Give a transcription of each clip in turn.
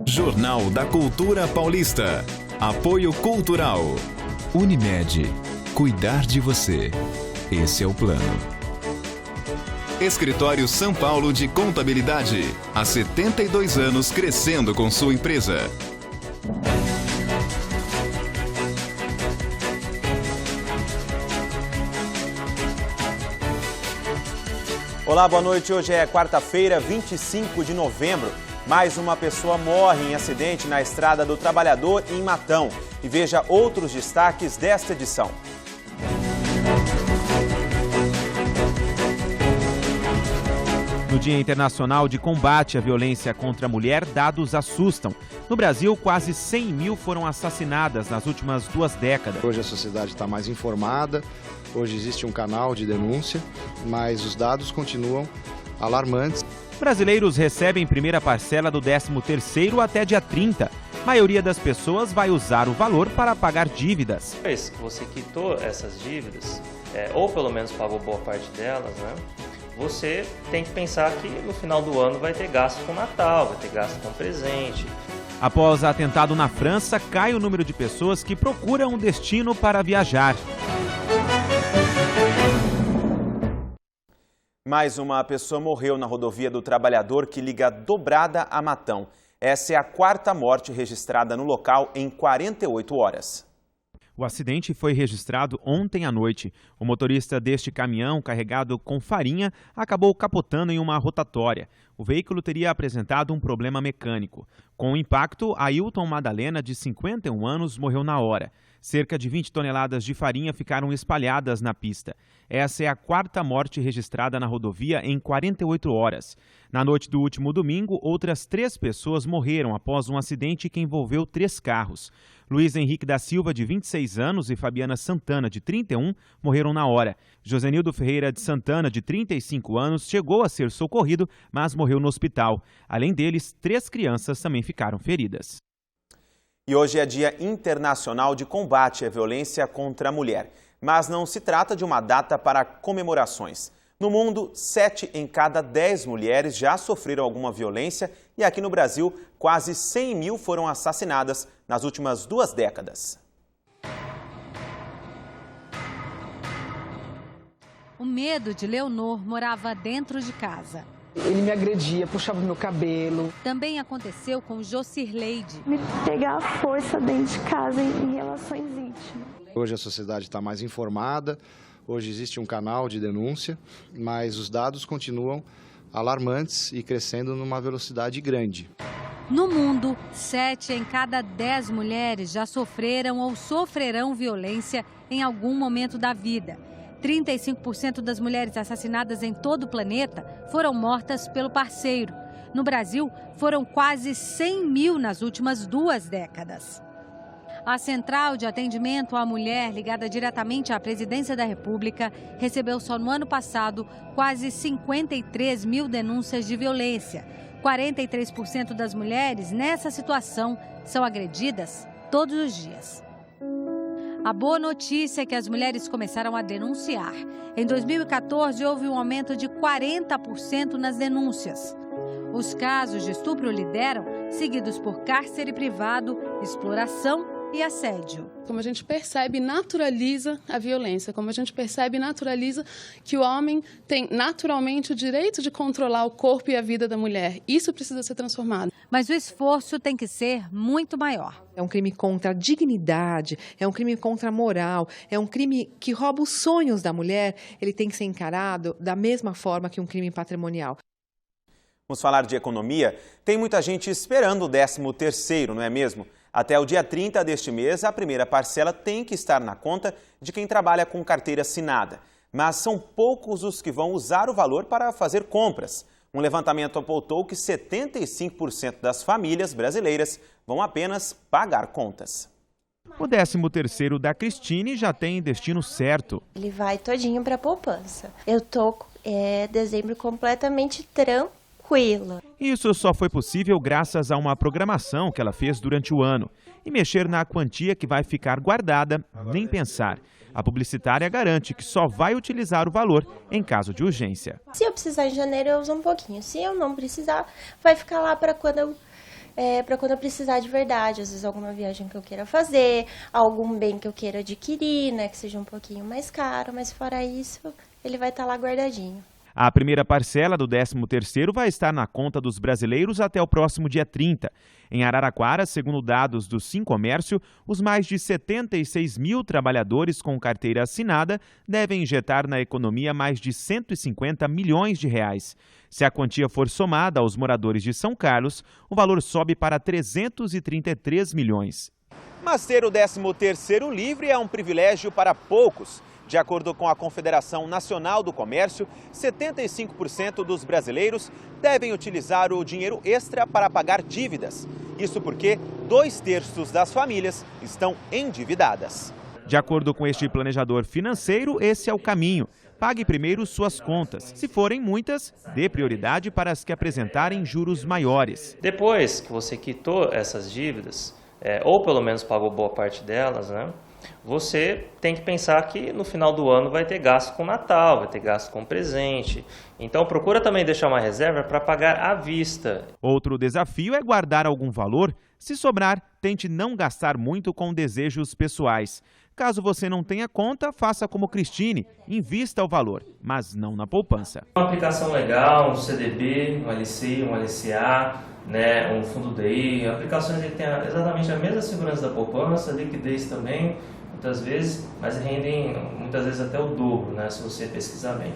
Jornal da Cultura Paulista. Apoio Cultural. Unimed. Cuidar de você. Esse é o plano. Escritório São Paulo de Contabilidade. Há 72 anos crescendo com sua empresa. Olá, boa noite. Hoje é quarta-feira, 25 de novembro. Mais uma pessoa morre em acidente na Estrada do Trabalhador, em Matão. E veja outros destaques desta edição. No Dia Internacional de Combate à Violência contra a Mulher, dados assustam. No Brasil, quase 100 mil foram assassinadas nas últimas 2 décadas. Hoje a sociedade está mais informada, hoje existe um canal de denúncia, mas os dados continuam alarmantes. Brasileiros recebem primeira parcela do 13º até dia 30. A maioria das pessoas vai usar o valor para pagar dívidas. Se você quitou essas dívidas, ou pelo menos pagou boa parte delas, né? Você tem que pensar que no final do ano vai ter gasto com Natal, vai ter gasto com presente. Após atentado na França, cai o número de pessoas que procuram um destino para viajar. Mais uma pessoa morreu na rodovia do Trabalhador que liga Dobrada a Matão. Essa é a 4ª morte registrada no local em 48 horas. O acidente foi registrado ontem à noite. O motorista deste caminhão, carregado com farinha, acabou capotando em uma rotatória. O veículo teria apresentado um problema mecânico. Com o impacto, Ailton Madalena, de 51 anos, morreu na hora. Cerca de 20 toneladas de farinha ficaram espalhadas na pista. Essa é a 4ª morte registrada na rodovia em 48 horas. Na noite do último domingo, outras 3 pessoas morreram após um acidente que envolveu 3 carros. Luiz Henrique da Silva, de 26 anos, e Fabiana Santana, de 31, morreram na hora. Josenildo Ferreira de Santana, de 35 anos, chegou a ser socorrido, mas morreu no hospital. Além deles, 3 crianças também ficaram feridas. E hoje é Dia Internacional de Combate à Violência contra a Mulher. Mas não se trata de uma data para comemorações. No mundo, 7 em cada 10 mulheres já sofreram alguma violência e aqui no Brasil, quase 100 mil foram assassinadas nas últimas 2 décadas. O medo de Leonor morava dentro de casa. Ele me agredia, puxava meu cabelo. Também aconteceu com Jocirleide. Me pegar à força dentro de casa em relações íntimas. Hoje a sociedade está mais informada, hoje existe um canal de denúncia, mas os dados continuam alarmantes e crescendo numa velocidade grande. No mundo, 7 em cada 10 mulheres já sofreram ou sofrerão violência em algum momento da vida. 35% das mulheres assassinadas em todo o planeta foram mortas pelo parceiro. No Brasil, foram quase 100 mil nas últimas 2 décadas. A Central de Atendimento à Mulher, ligada diretamente à Presidência da República, recebeu só no ano passado quase 53 mil denúncias de violência. 43% das mulheres nessa situação são agredidas todos os dias. A boa notícia é que as mulheres começaram a denunciar. Em 2014, houve um aumento de 40% nas denúncias. Os casos de estupro lideram, seguidos por cárcere privado, exploração e assédio. Como a gente percebe, naturaliza a violência. Como a gente percebe, naturaliza que o homem tem naturalmente o direito de controlar o corpo e a vida da mulher. Isso precisa ser transformado. Mas o esforço tem que ser muito maior. É um crime contra a dignidade, é um crime contra a moral, é um crime que rouba os sonhos da mulher. Ele tem que ser encarado da mesma forma que um crime patrimonial. Vamos falar de economia? Tem muita gente esperando o 13º, não é mesmo? Até o dia 30 deste mês, a primeira parcela tem que estar na conta de quem trabalha com carteira assinada. Mas são poucos os que vão usar o valor para fazer compras. Um levantamento apontou que 75% das famílias brasileiras vão apenas pagar contas. O 13º da Cristine já tem destino certo. Ele vai todinho para a poupança. Eu tô dezembro completamente tranquila. Isso só foi possível graças a uma programação que ela fez durante o ano. E mexer na quantia que vai ficar guardada, nem pensar. A publicitária garante que só vai utilizar o valor em caso de urgência. Se eu precisar em janeiro, eu uso um pouquinho. Se eu não precisar, vai ficar lá para quando eu para quando eu precisar de verdade. Às vezes alguma viagem que eu queira fazer, algum bem que eu queira adquirir, né, que seja um pouquinho mais caro, mas fora isso, ele vai estar lá guardadinho. A primeira parcela do 13º vai estar na conta dos brasileiros até o próximo dia 30. Em Araraquara, segundo dados do Sincomércio, os mais de 76 mil trabalhadores com carteira assinada devem injetar na economia mais de 150 milhões de reais. Se a quantia for somada aos moradores de São Carlos, o valor sobe para 333 milhões. Mas ter o 13º livre é um privilégio para poucos. De acordo com a Confederação Nacional do Comércio, 75% dos brasileiros devem utilizar o dinheiro extra para pagar dívidas. Isso porque 2/3 das famílias estão endividadas. De acordo com este planejador financeiro, esse é o caminho. Pague primeiro suas contas. Se forem muitas, dê prioridade para as que apresentarem juros maiores. Depois que você quitou essas dívidas, ou pelo menos pagou boa parte delas, né? Você tem que pensar que no final do ano vai ter gasto com Natal, vai ter gasto com presente. Então procura também deixar uma reserva para pagar à vista. Outro desafio é guardar algum valor. Se sobrar, tente não gastar muito com desejos pessoais. Caso você não tenha conta, faça como Cristine, invista o valor, mas não na poupança. Uma aplicação legal, um CDB, um LC, um LCA, né, um fundo DI, aplicações que têm exatamente a mesma segurança da poupança, liquidez também, muitas vezes, mas rendem muitas vezes até o dobro, né, se você pesquisar bem.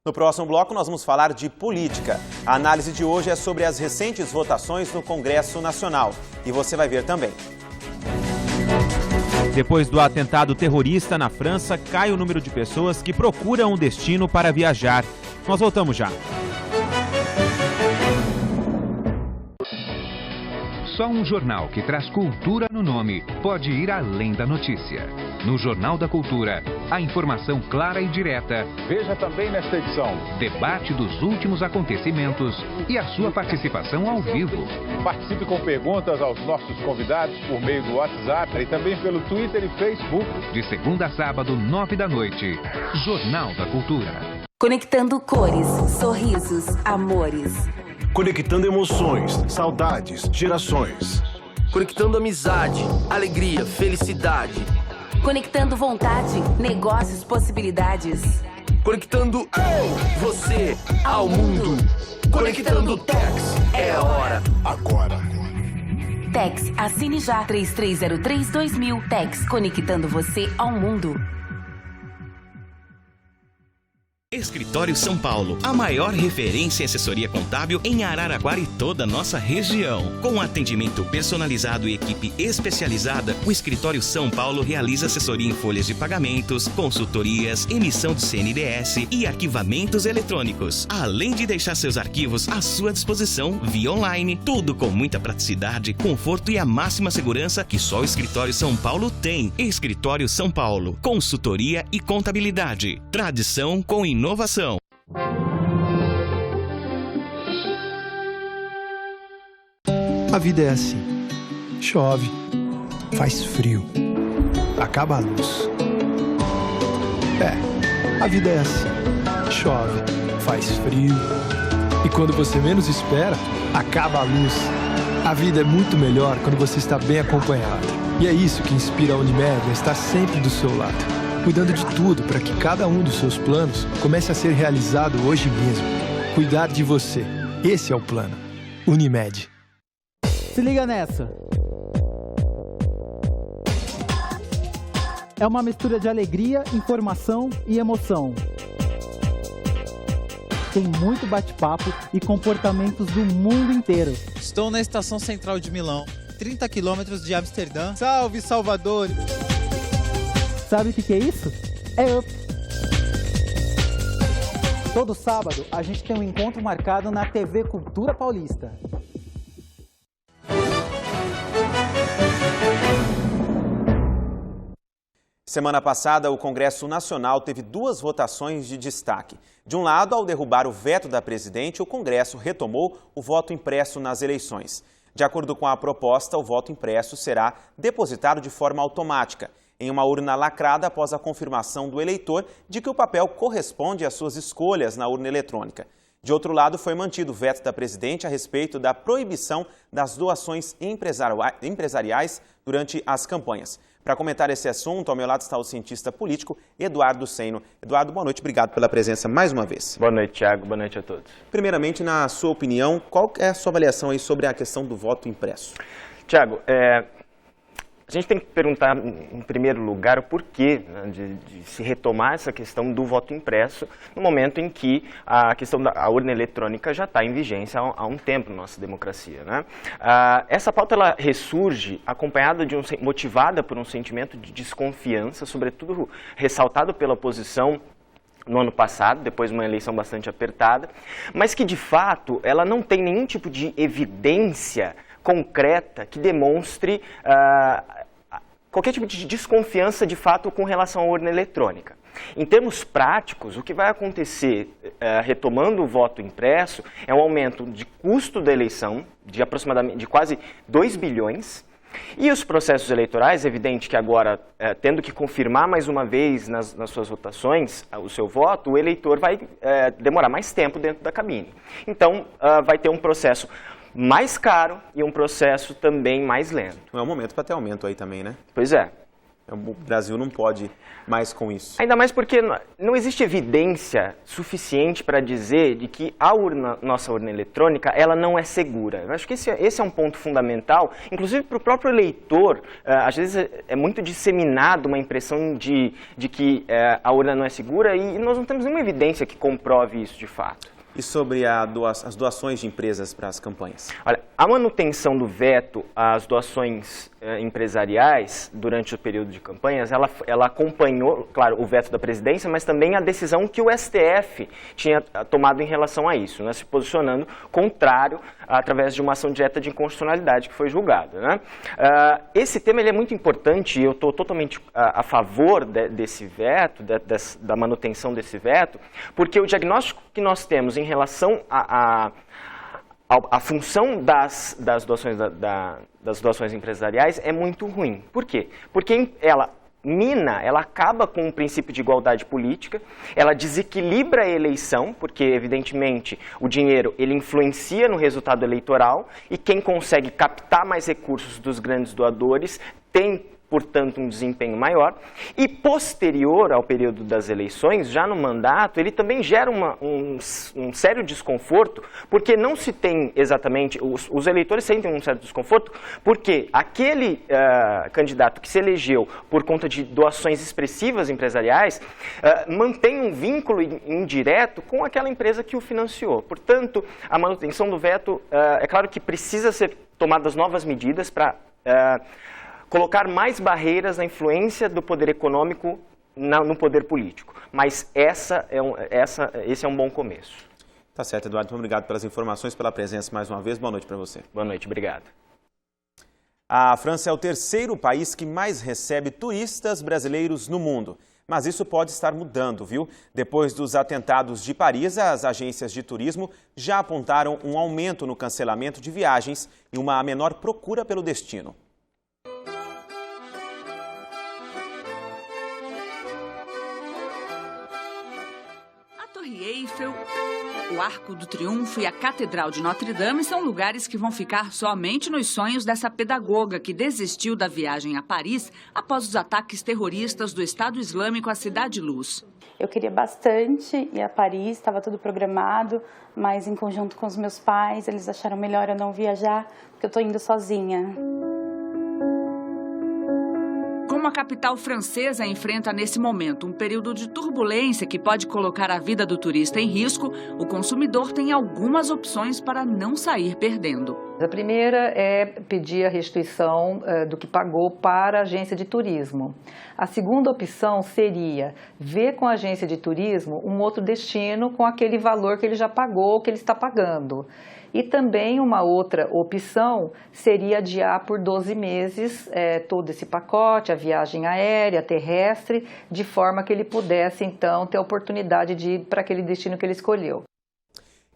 No próximo bloco nós vamos falar de política. A análise de hoje é sobre as recentes votações no Congresso Nacional e você vai ver também. Depois do atentado terrorista na França, cai o número de pessoas que procuram um destino para viajar. Nós voltamos já. Só um jornal que traz cultura no nome pode ir além da notícia. No Jornal da Cultura, a informação clara e direta. Veja também nesta edição. Debate dos últimos acontecimentos e a sua participação ao vivo. Participe com perguntas aos nossos convidados por meio do WhatsApp e também pelo Twitter e Facebook. De segunda a sábado, 9 da noite. Jornal da Cultura. Conectando cores, sorrisos, amores. Conectando emoções, saudades, gerações. Conectando amizade, alegria, felicidade. Conectando vontade, negócios, possibilidades. Conectando eu, você, ao mundo. Conectando Tex, é a hora. Agora. Tex, assine já 3303-2000. Tex, conectando você ao mundo. Escritório São Paulo, a maior referência em assessoria contábil em Araraquara e toda a nossa região. Com atendimento personalizado e equipe especializada, o Escritório São Paulo realiza assessoria em folhas de pagamentos, consultorias, emissão de CNDS e arquivamentos eletrônicos. Além de deixar seus arquivos à sua disposição via online, tudo com muita praticidade, conforto e a máxima segurança que só o Escritório São Paulo tem. Escritório São Paulo, consultoria e contabilidade. Tradição com inovação. A vida é assim. Chove, faz frio, acaba a luz. A vida é assim. Chove, faz frio e quando você menos espera, acaba a luz. A vida é muito melhor quando você está bem acompanhado. E é isso que inspira a Unimed a estar sempre do seu lado, cuidando de tudo para que cada um dos seus planos comece a ser realizado hoje mesmo. Cuidar de você. Esse é o plano. Unimed. Se liga nessa. É uma mistura de alegria, informação e emoção. Tem muito bate-papo e comportamentos do mundo inteiro. Estou na estação central de Milão, 30 quilômetros de Amsterdã. Salve, Salvador! Sabe o que é isso? É Up. Todo sábado a gente tem um encontro marcado na TV Cultura Paulista. Semana passada, o Congresso Nacional teve duas votações de destaque. De um lado, ao derrubar o veto da presidente, o Congresso retomou o voto impresso nas eleições. De acordo com a proposta, o voto impresso será depositado de forma automática, em uma urna lacrada após a confirmação do eleitor de que o papel corresponde às suas escolhas na urna eletrônica. De outro lado, foi mantido o veto da presidente a respeito da proibição das doações empresariais durante as campanhas. Para comentar esse assunto, ao meu lado está o cientista político Eduardo Seno. Eduardo, boa noite, obrigado pela presença mais uma vez. Boa noite, Thiago, boa noite a todos. Primeiramente, na sua opinião, qual é a sua avaliação aí sobre a questão do voto impresso? Thiago, a gente tem que perguntar, em primeiro lugar, o porquê, né, de se retomar essa questão do voto impresso no momento em que a questão da urna eletrônica já está em vigência há um tempo na nossa democracia, né? Essa pauta ela ressurge acompanhada motivada por um sentimento de desconfiança, sobretudo ressaltado pela oposição no ano passado, depois de uma eleição bastante apertada, mas que, de fato, ela não tem nenhum tipo de evidência concreta que demonstre qualquer tipo de desconfiança, de fato, com relação à urna eletrônica. Em termos práticos, o que vai acontecer, retomando o voto impresso, é um aumento de custo da eleição de quase 2 bilhões, e os processos eleitorais, é evidente que agora, tendo que confirmar mais uma vez nas suas votações o seu voto, o eleitor vai demorar mais tempo dentro da cabine. Então, vai ter um processo mais caro e um processo também mais lento. Não é o momento para ter aumento aí também, né? Pois é. O Brasil não pode mais com isso. Ainda mais porque não existe evidência suficiente para dizer de que nossa urna eletrônica ela não é segura. Eu acho que esse é um ponto fundamental, inclusive para o próprio eleitor. Às vezes é muito disseminado uma impressão de que a urna não é segura e nós não temos nenhuma evidência que comprove isso de fato. E sobre as doações de empresas para as campanhas? Olha, a manutenção do veto às doações empresariais durante o período de campanhas, ela acompanhou, claro, o veto da presidência, mas também a decisão que o STF tinha tomado em relação a isso, né, se posicionando contrário através de uma ação direta de inconstitucionalidade que foi julgada, né? Esse tema ele é muito importante e eu estou totalmente a favor desse veto, da manutenção desse veto, porque o diagnóstico que nós temos em relação a função das doações empresariais é muito ruim. Por quê? Porque ela acaba com o princípio de igualdade política, ela desequilibra a eleição, porque, evidentemente, o dinheiro ele influencia no resultado eleitoral e quem consegue captar mais recursos dos grandes doadores tem, portanto, um desempenho maior, e posterior ao período das eleições, já no mandato, ele também gera um sério desconforto, porque não se tem exatamente, os eleitores sentem um certo desconforto, porque aquele candidato que se elegeu por conta de doações expressivas empresariais, mantém um vínculo indireto com aquela empresa que o financiou. Portanto, a manutenção do veto, é claro que precisa ser tomadas novas medidas para colocar mais barreiras na influência do poder econômico no poder político. Mas esse é um bom começo. Tá certo, Eduardo. Muito obrigado pelas informações, pela presença mais uma vez. Boa noite para você. Boa noite, obrigado. A França é o terceiro país que mais recebe turistas brasileiros no mundo. Mas isso pode estar mudando, viu? Depois dos atentados de Paris, as agências de turismo já apontaram um aumento no cancelamento de viagens e uma menor procura pelo destino. Eiffel, o Arco do Triunfo e a Catedral de Notre-Dame são lugares que vão ficar somente nos sonhos dessa pedagoga que desistiu da viagem a Paris após os ataques terroristas do Estado Islâmico à Cidade Luz. Eu queria bastante ir a Paris, estava tudo programado, mas em conjunto com os meus pais, eles acharam melhor eu não viajar, porque eu estou indo sozinha. Como a capital francesa enfrenta nesse momento um período de turbulência que pode colocar a vida do turista em risco, o consumidor tem algumas opções para não sair perdendo. A primeira é pedir a restituição do que pagou para a agência de turismo. A segunda opção seria ver com a agência de turismo um outro destino com aquele valor que ele já pagou, que ele está pagando. E também uma outra opção seria adiar por 12 meses todo esse pacote, a viagem aérea, terrestre, de forma que ele pudesse, então, ter a oportunidade de ir para aquele destino que ele escolheu.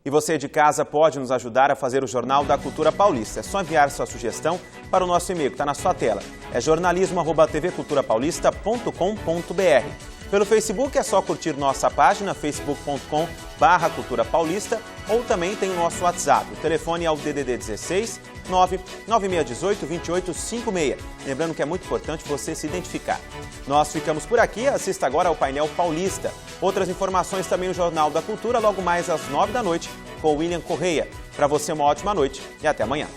E você de casa pode nos ajudar a fazer o Jornal da Cultura Paulista. É só enviar sua sugestão para o nosso e-mail que está na sua tela. É jornalismo@tvculturapaulista.com.br. Pelo Facebook é só curtir nossa página, facebook.com/culturapaulista, ou também tem o nosso WhatsApp. O telefone é o DDD 16 99618 2856. Lembrando que é muito importante você se identificar. Nós ficamos por aqui, assista agora ao Painel Paulista. Outras informações também no Jornal da Cultura, logo mais às 9 da noite, com o William Correia. Para você, uma ótima noite e até amanhã.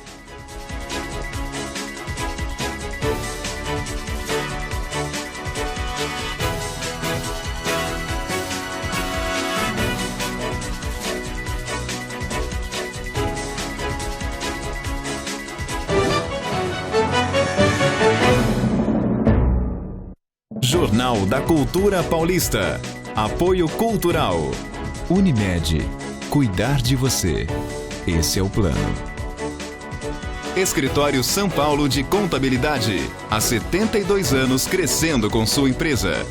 Jornal da Cultura Paulista. Apoio Cultural. Unimed. Cuidar de você. Esse é o plano. Escritório São Paulo de Contabilidade. Há 72 anos crescendo com sua empresa.